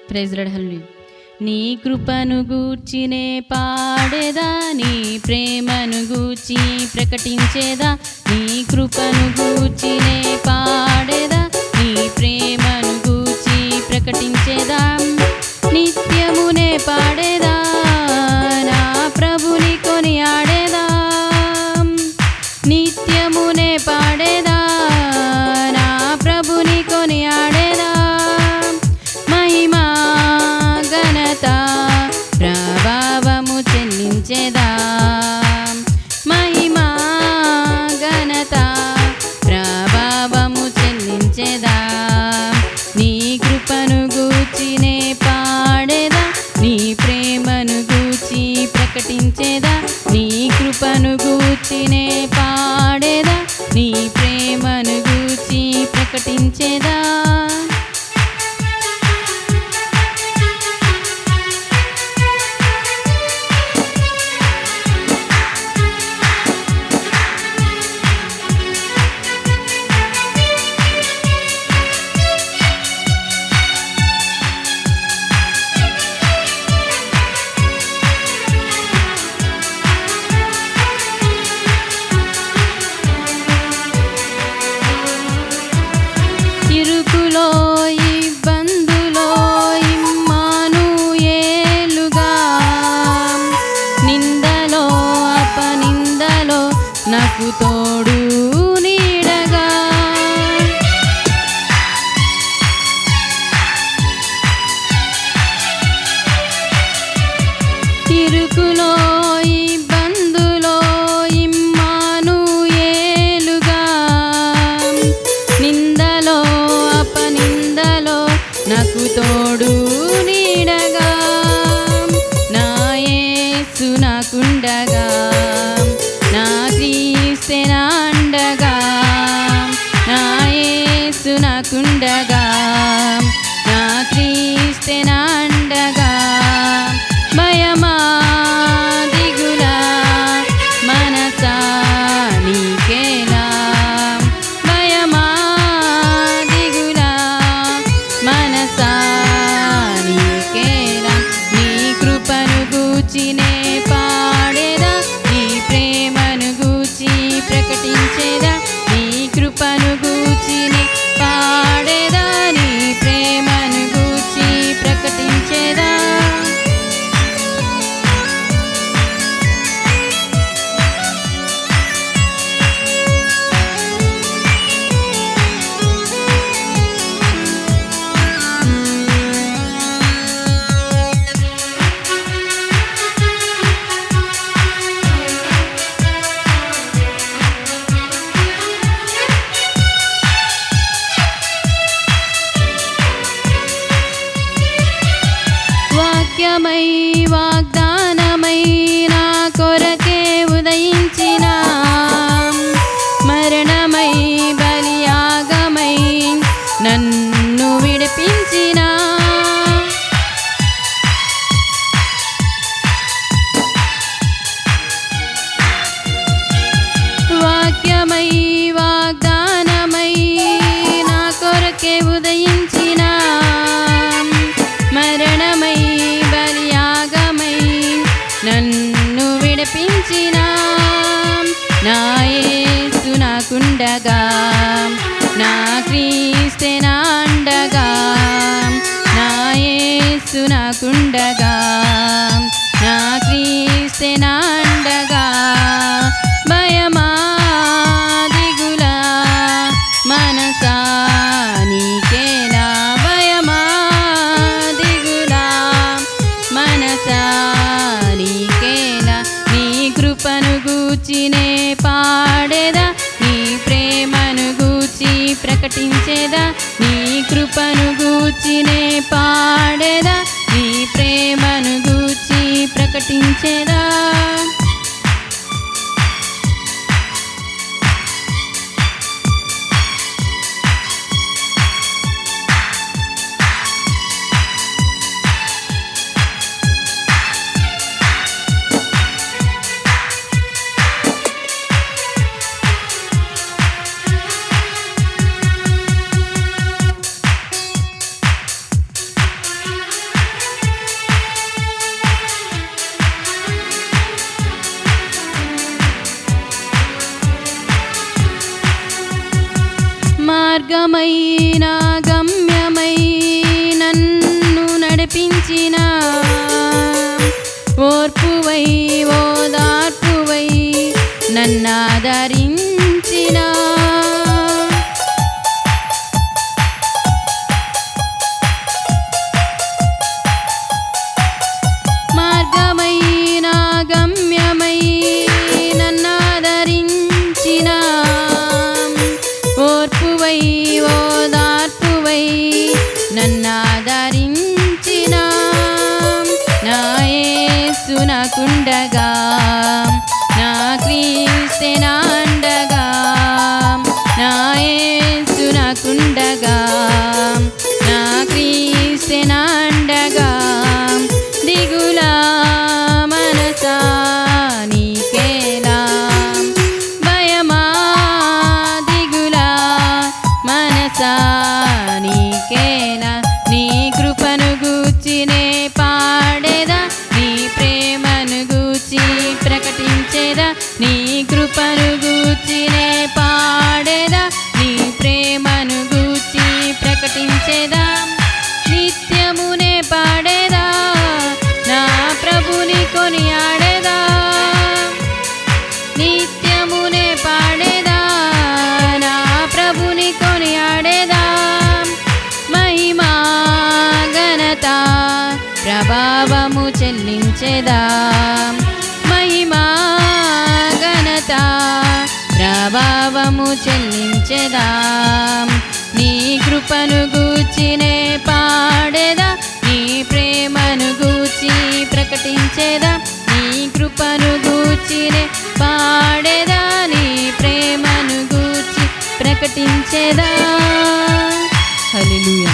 Praise lord. హల్లెలూయా. నీ కృపను గూర్చినే పాడేదా, నీ ప్రేమను గూర్చి ప్రకటించేదా. నీ కృపను గూర్చినే పాడేదా, నీ ప్రేమను గూర్చి ప్రకటించేదా. నిత్యమునే పాడేదా, నా ప్రభుని కొనియాడేదా. నిత్యమునే పాడేదా, నా ప్రభుని కొనియాడేదా. మహిమా ఘనత ప్రభావము చెల్లించేదా. మహిమా ఘనత ప్రభావము చెల్లించేదా. నీ కృపను గూర్చినే పాడేదా, నీ ప్రేమను గూర్చి ప్రకటించేదా. నీ కృపను గూర్చినే పాడేదా, నీ ప్రేమను గూర్చి ప్రకటించేదా. ఇరుకులో ఇబ్బందులో ఇమ్మానుయేలుగా, నిందలో అపనిందలో నాకు తోడు నీడగా. ఇరుకులో ఇబ్బందులో ఇమ్మానుయేలుగా, నిందలో అపనిందలో నాకు తోడు నీడగా. నా యేసు నాకుండగా, నా క్రీస్తే నా అండగా. నా యేసు నాకుండగా, నా క్రీస్తే నా అండగా. భయమా దిగులా మనసా నీకేలా. భయమా దిగులా మనసా నీకేలా. నీ కృపను గూర్చినే పాడేదా, నీ ప్రేమను గూర్చి ప్రకటించేదా. నీ కృపను గూర్చినే పాడేదా, నీ ప్రేమను గూర్చి ప్రకటించేదా. వాక్యమై వాగ్దానమై నా కొరకే ఉదయించిన, మరణమై బలియాగమై నన్ను విడిపించిన. వాక్యమై వాగ్దానమై నా కొరకే ఉదయించిన, మరణమై బలియాగమై నన్ను విడిపించిన. నా యేసు నాకుండగా, నా క్రీస్తే నా అండగా. నా యేసు నాకుండగా, నా క్రీస్తే నా అండగా. భయమా దిగులా మనసా నీకేలా. భయమా దిగులా మనసా నీకేలా. నీ కృపను గూర్చినే పాడేదా, నీ ప్రేమను గూర్చి ప్రకటించేదా. నీ కృపను గూర్చినే పాడేదా, నీ ప్రేమను గూర్చి ప్రకటించేదా. మార్గమైన గమ్యమై నన్ను నడిపించిన ఓర్పువై ఓదార్పువై నన్నాదరించిన మార్గమైన గమ్యమై నన్నాదరించిన ఓర్పువై ఓదార్పువై నన్నాదరించిన నా యేసు నాకుండగా నా క్రీస్తే నా అండగా నా యేసు నాకుండగా నా క్రీస్తే నా అండగా దిగులా మనసా నీకేలా భయమా దిగులా మనసా నీకేలా నీ కృపను గూర్చినే పాడేదా నీ ప్రేమను గూర్చి ప్రకటించేదా నీ కృపను గూర్చినే పాడేదా నీ ప్రేమను గూర్చి ప్రకటించేదా నిత్యమునే పాడేదా నా ప్రభుని కొనియాడేదా నిత్యమునే పాడేదా నా ప్రభుని కొనియాడేదా మహిమా ఘనత ప్రభావము చెల్లించేదా మహిమా ఘనత ప్రభావము చెల్లించేదా నీ కృపను గూర్చినే పాడేదా నీ ప్రేమను గూర్చి ప్రకటించేదా నీ కృపను గూర్చినే పాడేదా నీ ప్రేమను గూర్చి ప్రకటించేదా హల్లెలూయా.